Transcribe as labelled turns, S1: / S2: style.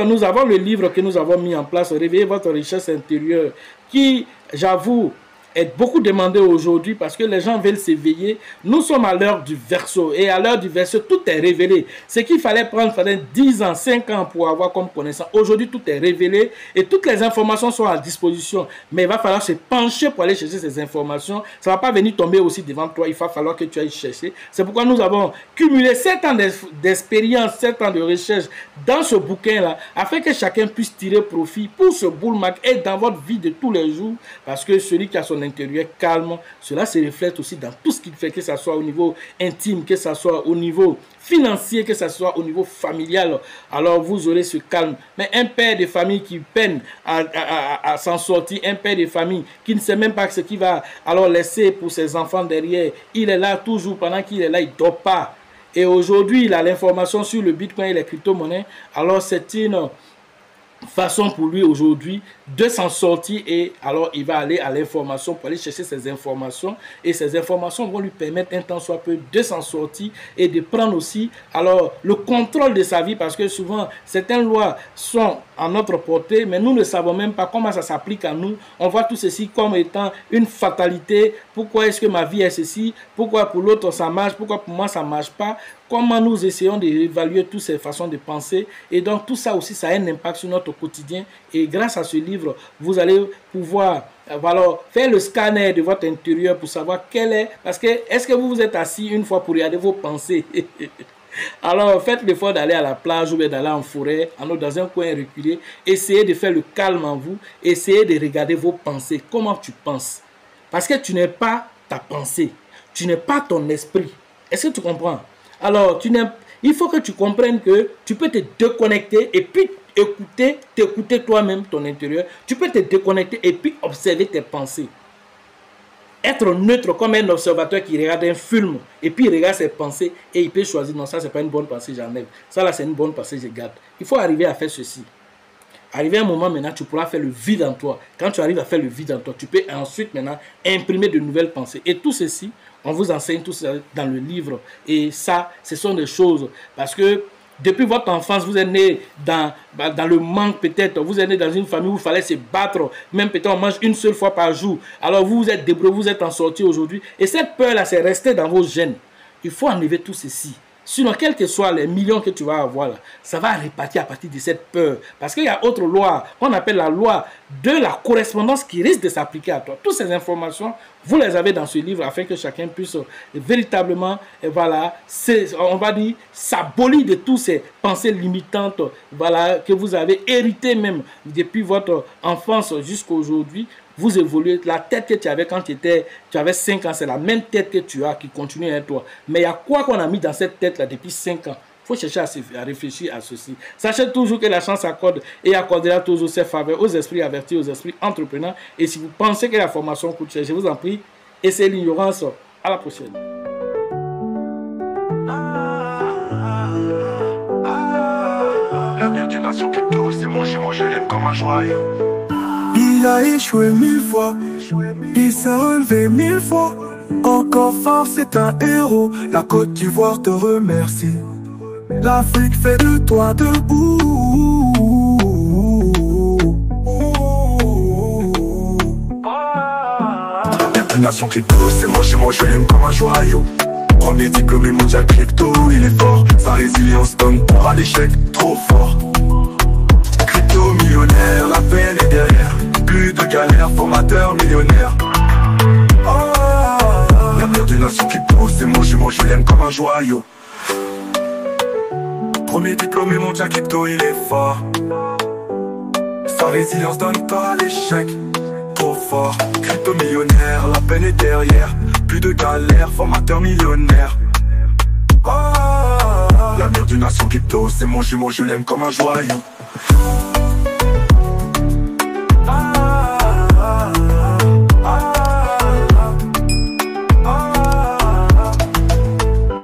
S1: Nous avons le livre que nous avons mis en place, Réveillez votre richesse intérieure, qui, j'avoue, est beaucoup demandé aujourd'hui parce que les gens veulent s'éveiller. Nous sommes à l'heure du Verseau et à l'heure du Verseau, tout est révélé. Ce qu'il fallait prendre, fallait 10 ans, 5 ans pour avoir comme connaissance. Aujourd'hui, tout est révélé et toutes les informations sont à disposition. Mais il va falloir se pencher pour aller chercher ces informations. Ça ne va pas venir tomber aussi devant toi. Il va falloir que tu ailles chercher. C'est pourquoi nous avons cumulé 7 ans d'expérience, 7 ans de recherche dans ce bouquin-là, afin que chacun puisse tirer profit pour ce bull market et dans votre vie de tous les jours. Parce que celui qui a son intérieur calme, cela se reflète aussi dans tout ce qu'il fait, que ce soit au niveau intime, que ce soit au niveau financier, que ce soit au niveau familial. Alors vous aurez ce calme. Mais un père de famille qui peine à s'en sortir, un père de famille qui ne sait même pas ce qu'il va alors laisser pour ses enfants derrière, il est là toujours, pendant qu'il est là, il ne dort pas. Et aujourd'hui, il a l'information sur le Bitcoin et les crypto-monnaies. Alors c'est une façon pour lui aujourd'hui de s'en sortir et alors il va aller à l'information pour aller chercher ces informations et ces informations vont lui permettre un temps soit peu de s'en sortir et de prendre aussi alors le contrôle de sa vie, parce que souvent certaines lois sont à notre portée mais nous ne savons même pas comment ça s'applique à nous. On voit tout ceci comme étant une fatalité. Pourquoi est-ce que ma vie est ceci? Pourquoi pour l'autre ça marche? Pourquoi pour moi ça ne marche pas? Comment nous essayons d'évaluer toutes ces façons de penser, et donc tout ça aussi ça a un impact sur notre quotidien. Et grâce à ce livre vous allez pouvoir alors faire le scanner de votre intérieur pour savoir quel est, parce que est-ce que vous vous êtes assis une fois pour regarder vos pensées? Alors faites l'effort d'aller à la plage ou d'aller en forêt, dans un coin reculé, essayez de faire le calme en vous, essayez de regarder vos pensées, comment tu penses, parce que tu n'es pas ta pensée, tu n'es pas ton esprit. Est-ce que tu comprends? Alors, il faut que tu comprennes que tu peux te déconnecter et puis t'écouter toi-même, ton intérieur. Tu peux te déconnecter et puis observer tes pensées. Être neutre comme un observateur qui regarde un film et puis il regarde ses pensées et il peut choisir, non, ça c'est pas une bonne pensée, j'enlève. Ça là c'est une bonne pensée, je garde. Il faut arriver à faire ceci. Arrivé à un moment maintenant, tu pourras faire le vide en toi. Quand tu arrives à faire le vide en toi, tu peux ensuite maintenant imprimer de nouvelles pensées. Et tout ceci, on vous enseigne tout ça dans le livre. Et ça, ce sont des choses. Parce que depuis votre enfance, vous êtes né dans le manque peut-être. Vous êtes né dans une famille où il fallait se battre. Même peut-être on mange une seule fois par jour. Alors vous vous êtes débrouillé, vous êtes en sorti aujourd'hui. Et cette peur-là, c'est resté dans vos gènes. Il faut enlever tout ceci. Sinon, quels que soient les millions que tu vas avoir, là, ça va repartir à partir de cette peur. Parce qu'il y a autre loi, qu'on appelle la loi de la correspondance, qui risque de s'appliquer à toi. Toutes ces informations, vous les avez dans ce livre afin que chacun puisse véritablement, voilà, on va dire, s'abolir de toutes ces pensées limitantes, voilà, que vous avez héritées même depuis votre enfance jusqu'à aujourd'hui. Vous évoluez, la tête que tu avais quand tu avais 5 ans, c'est la même tête que tu as qui continue à toi. Mais il y a quoi qu'on a mis dans cette tête-là depuis 5 ans? Il faut chercher à réfléchir à ceci. Sachez toujours que la chance accorde et accordera toujours ses faveurs aux esprits avertis, aux esprits entrepreneurs. Et si vous pensez que la formation coûte cher, je vous en prie, essayez l'ignorance. À la prochaine.
S2: L'avenir d'une nation crypto, c'est moi je l'aime comme un joyau.
S3: Il a échoué 1000 fois, il s'est relevé 1000 fois. Encore fort, c'est un héros. La Côte d'Ivoire te remercie. L'Afrique fait de toi debout.
S2: Une nation crypto, c'est moi je l'aime comme un joyau. Premier diplômé mondial crypto, il est fort. Sa résilience donne peur à l'échec, trop fort. Crypto millionnaire, la peine est derrière. Plus de galère, formateur millionnaire. L'avenir d'une nation crypto, c'est moi je l'aime comme un joyau. Premier diplômé mondial crypto, il est fort. Sa résilience donne pas à l'échec, trop fort. Crypto millionnaire, la peine est derrière. Plus de galère, formateur millionnaire. L'avenir d'une nation crypto, c'est mon jumeau, je l'aime comme un joyau.